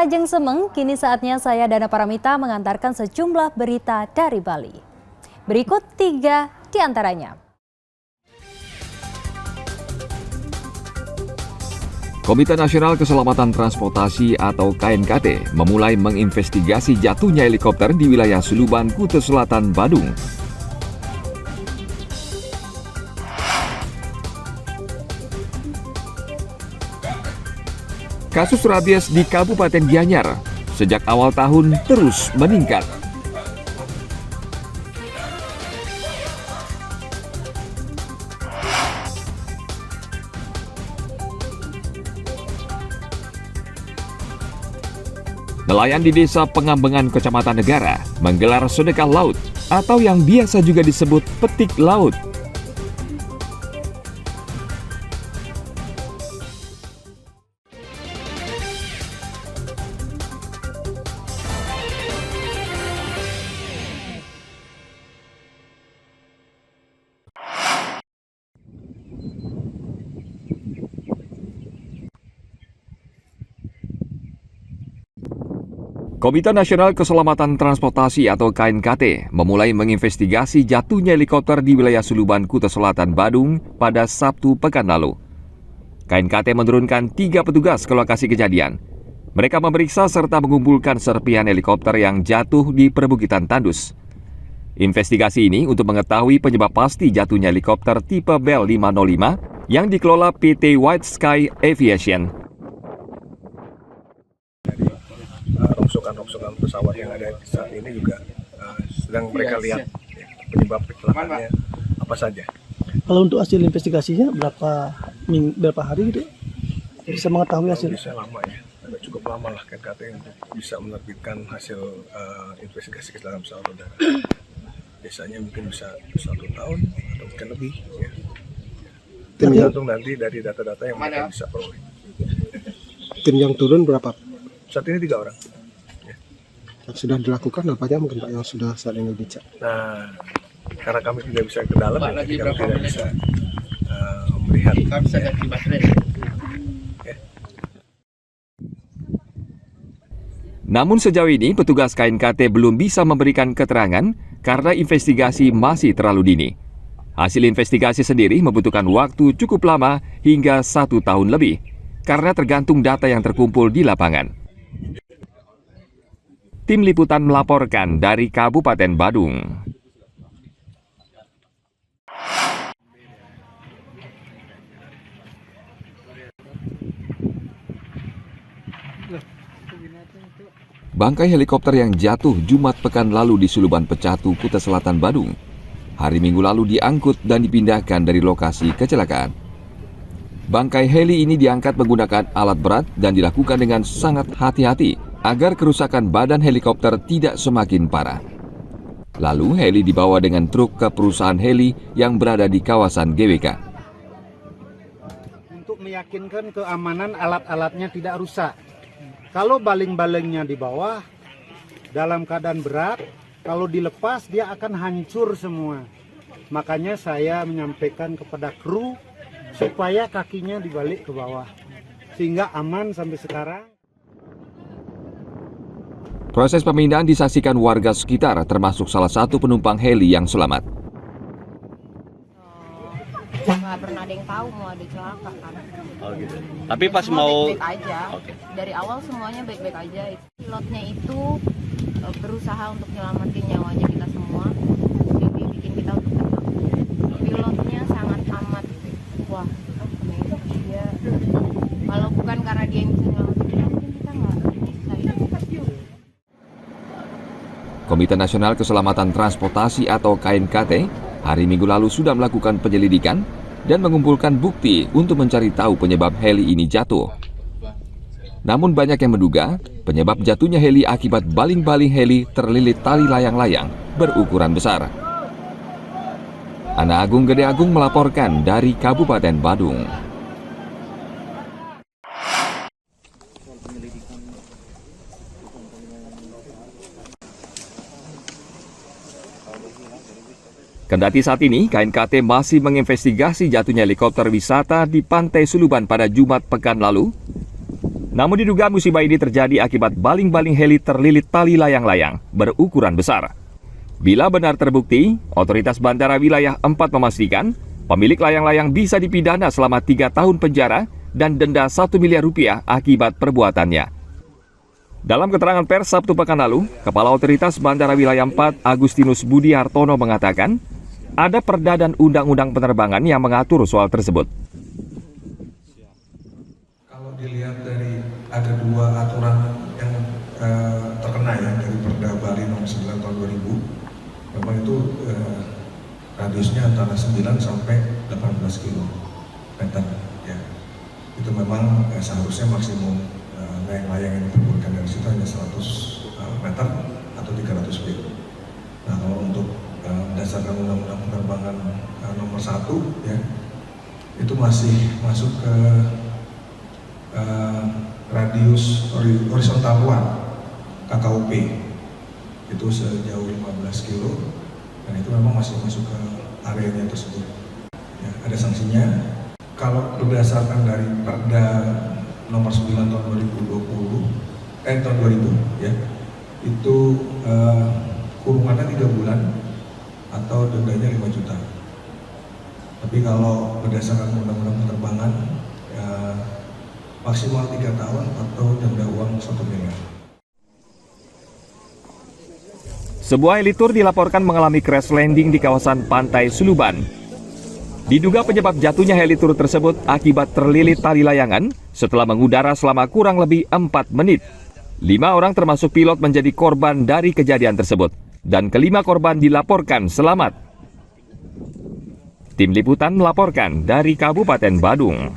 Pemirsa Ajeng Semeng, kini saatnya saya Dana Paramita mengantarkan sejumlah berita dari Bali. Berikut 3 di antaranya. Komite Nasional Keselamatan Transportasi atau KNKT memulai menginvestigasi jatuhnya helikopter di wilayah Suluban, Kuta Selatan, Badung. Kasus rabies di Kabupaten Gianyar sejak awal tahun terus meningkat. Nelayan di Desa Pengambengan, Kecamatan Negara menggelar sedekah laut atau yang biasa juga disebut petik laut. Komite Nasional Keselamatan Transportasi atau KNKT memulai menginvestigasi jatuhnya helikopter di wilayah Suluban, Kuta Selatan, Badung pada Sabtu pekan lalu. KNKT menurunkan 3 petugas ke lokasi kejadian. Mereka memeriksa serta mengumpulkan serpihan helikopter yang jatuh di perbukitan Tandus. Investigasi ini untuk mengetahui penyebab pasti jatuhnya helikopter tipe Bell 505 yang dikelola PT White Sky Aviation. Rongsokan pesawat yang ada saat ini juga sedang mereka lihat penyebab kecelakaannya apa saja. Kalau untuk hasil investigasinya berapa hari gitu? Bisa mengetahui hasil? Bisa lama ya, agak cukup lama lah KNKT untuk bisa menerbitkan hasil investigasi kecelakaan pesawat udara. Biasanya mungkin bisa 1 tahun atau mungkin lebih. Ya. Tergantung nanti dari data-data yang mereka bisa peroleh. Tim yang turun berapa? Saat ini 3 orang. Yang sudah dilakukan apa aja mungkin Pak yang sudah saat ini dicek? Nah, karena kami tidak bisa ke dalam, ya, jadi kami tidak bisa melihat. Ya. Namun sejauh ini petugas KNKT belum bisa memberikan keterangan karena investigasi masih terlalu dini. Hasil investigasi sendiri membutuhkan waktu cukup lama hingga 1 tahun lebih karena tergantung data yang terkumpul di lapangan. Tim Liputan melaporkan dari Kabupaten Badung. Bangkai helikopter yang jatuh Jumat pekan lalu di Suluban Pecatu, Kuta Selatan, Badung, hari Minggu lalu diangkut dan dipindahkan dari lokasi kecelakaan. Bangkai heli ini diangkat menggunakan alat berat dan dilakukan dengan sangat hati-hati agar kerusakan badan helikopter tidak semakin parah. Lalu heli dibawa dengan truk ke perusahaan heli yang berada di kawasan GWK. Untuk meyakinkan keamanan alat-alatnya tidak rusak. Kalau baling-balingnya di bawah dalam keadaan berat, kalau dilepas dia akan hancur semua. Makanya saya menyampaikan kepada kru supaya kakinya dibalik ke bawah sehingga aman sampai sekarang. Proses pemindahan disaksikan warga sekitar termasuk salah satu penumpang heli yang selamat. Nggak pernah ada yang tahu mau ada celaka kan. Oh gitu. Tapi pas semua mau baik-baik aja. Okay. Dari awal semuanya baik-baik aja. Pilotnya itu berusaha untuk nyelamatin nyawanya kita semua. Jadi bikin kita untuk tenang. Pilotnya sangat amat wah, dia kalau bukan karena dia yang bisa nyelamatin kita mungkin kita nggak bisa hidup. Komite Nasional Keselamatan Transportasi atau KNKT hari Minggu lalu sudah melakukan penyelidikan dan mengumpulkan bukti untuk mencari tahu penyebab heli ini jatuh. Namun banyak yang menduga penyebab jatuhnya heli akibat baling-baling heli terlilit tali layang-layang berukuran besar. Ana Agung Gede Agung melaporkan dari Kabupaten Badung. Kendati saat ini, KNKT masih menginvestigasi jatuhnya helikopter wisata di Pantai Suluban pada Jumat pekan lalu, Namun diduga musibah ini terjadi akibat baling-baling heli terlilit tali layang-layang berukuran besar. Bila benar terbukti, otoritas Bandara Wilayah 4 memastikan pemilik layang-layang bisa dipidana selama 3 tahun penjara dan denda 1 miliar rupiah akibat perbuatannya. Dalam keterangan pers Sabtu pekan lalu, Kepala Otoritas Bandara Wilayah 4 Agustinus Budi Hartono mengatakan ada perda dan undang-undang penerbangan yang mengatur soal tersebut. Kalau dilihat dari ada 2 aturan yang terkena ya dari Perda Bali nomor 9 tahun 2000, memang itu radiusnya antara 9 sampai 18 kilometer ya. Itu memang seharusnya maksimum layang-layang yang diperbolehkan dari situ hanya 100 meter atau 300 feet. Nah, kalau untuk berdasarkan undang-undang penerbangan nomor 1 ya, itu masih masuk ke radius horizontal luar KKUP itu sejauh 15 kilo, dan itu memang masih masuk ke areanya tersebut ya, ada sanksinya. Kalau berdasarkan dari Perda nomor 9 tahun 2020 tahun 2000 ya, itu kurungannya 3 bulan atau dendanya 5 juta. Tapi kalau berdasarkan undang-undang penerbangan ya, maksimal 3 tahun atau denda uang 1 miliar. Sebuah helitur dilaporkan mengalami crash landing di kawasan Pantai Suluban. Diduga penyebab jatuhnya helitur tersebut akibat terlilit tali layangan setelah mengudara selama kurang lebih 4 menit. 5 orang termasuk pilot menjadi korban dari kejadian tersebut, dan kelima korban dilaporkan selamat. Tim Liputan melaporkan dari Kabupaten Badung.